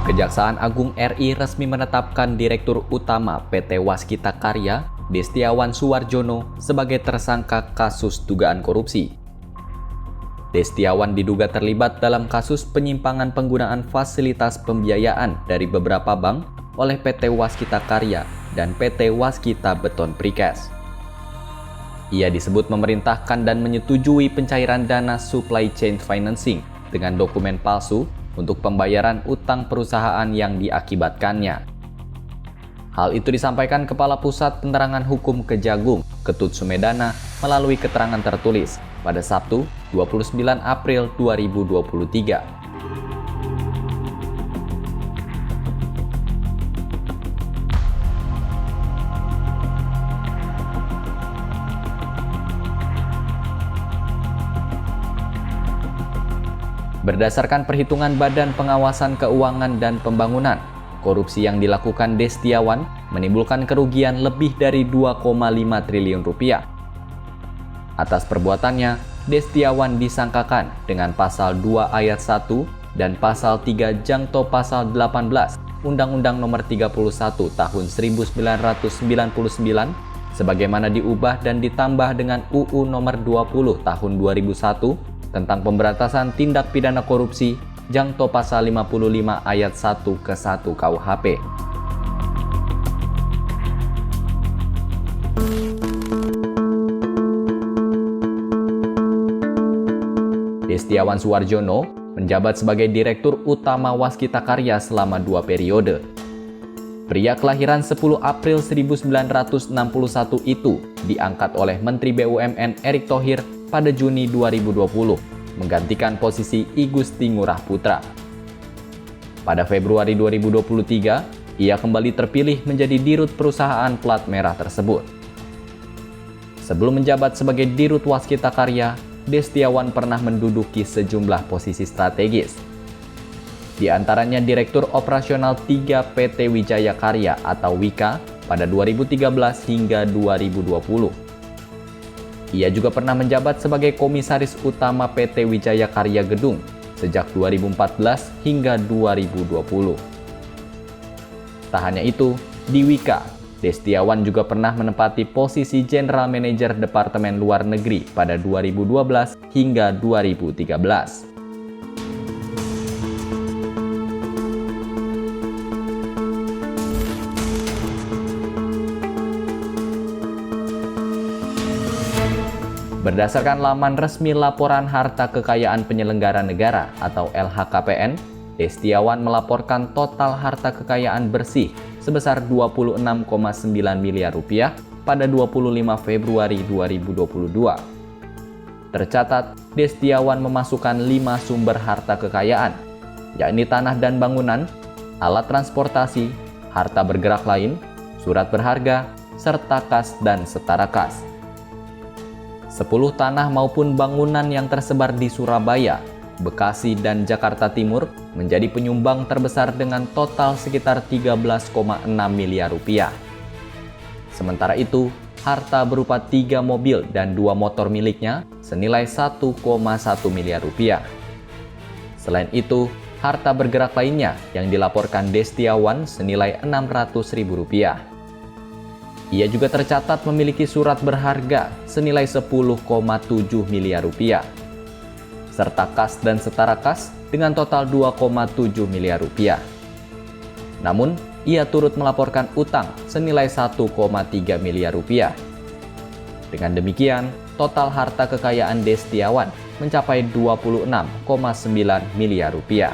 Kejaksaan Agung RI resmi menetapkan Direktur Utama PT Waskita Karya, Destiawan Suwarjono, sebagai tersangka kasus dugaan korupsi. Destiawan diduga terlibat dalam kasus penyimpangan penggunaan fasilitas pembiayaan dari beberapa bank oleh PT Waskita Karya dan PT Waskita Beton Precast. Ia disebut memerintahkan dan menyetujui pencairan dana supply chain financing dengan dokumen palsu untuk pembayaran utang perusahaan yang diakibatkannya. Hal itu disampaikan Kepala Pusat Penerangan Hukum Kejagung, Ketut Sumedana, melalui keterangan tertulis pada Sabtu, 29 April 2023. Berdasarkan perhitungan Badan Pengawasan Keuangan dan Pembangunan, korupsi yang dilakukan Destiawan menimbulkan kerugian lebih dari 2,5 triliun rupiah. Atas perbuatannya, Destiawan disangkakan dengan Pasal 2 Ayat 1 dan Pasal 3 Jangto Pasal 18 Undang-Undang Nomor 31 Tahun 1999 sebagaimana diubah dan ditambah dengan UU Nomor 20 Tahun 2001 tentang pemberantasan tindak pidana korupsi Jangto Pasal 55 Ayat 1 ke 1 KUHP. Destiawan Suwarjono menjabat sebagai Direktur Utama Waskita Karya selama 2 periode. Pria kelahiran 10 April 1961 itu diangkat oleh Menteri BUMN Erick Thohir pada Juni 2020, menggantikan posisi I Gusti Ngurah Putra. Pada Februari 2023, ia kembali terpilih menjadi dirut perusahaan plat merah tersebut. Sebelum menjabat sebagai Dirut Waskita Karya, Destiawan pernah menduduki sejumlah posisi strategis. Di antaranya Direktur Operasional 3 PT Wijaya Karya atau WIKA pada 2013 hingga 2020. Ia juga pernah menjabat sebagai Komisaris Utama PT Wijaya Karya Gedung sejak 2014 hingga 2020. Tak hanya itu, di WIKA, Destiawan juga pernah menempati posisi General Manager Departemen Luar Negeri pada 2012 hingga 2013. Berdasarkan laman resmi Laporan Harta Kekayaan Penyelenggara Negara atau LHKPN, Destiawan melaporkan total harta kekayaan bersih sebesar 26,9 miliar rupiah pada 25 Februari 2022. Tercatat, Destiawan memasukkan 5 sumber harta kekayaan, yakni tanah dan bangunan, alat transportasi, harta bergerak lain, surat berharga, serta kas dan setara kas. 10 tanah maupun bangunan yang tersebar di Surabaya, Bekasi, dan Jakarta Timur menjadi penyumbang terbesar dengan total sekitar 13,6 miliar rupiah. Sementara itu, harta berupa 3 mobil dan 2 motor miliknya senilai 1,1 miliar rupiah. Selain itu, harta bergerak lainnya yang dilaporkan Destiawan senilai 600.000 rupiah. Ia juga tercatat memiliki surat berharga senilai 10,7 miliar rupiah, serta kas dan setara kas dengan total 2,7 miliar rupiah. Namun, ia turut melaporkan utang senilai 1,3 miliar rupiah. Dengan demikian, total harta kekayaan Destiawan mencapai 26,9 miliar rupiah.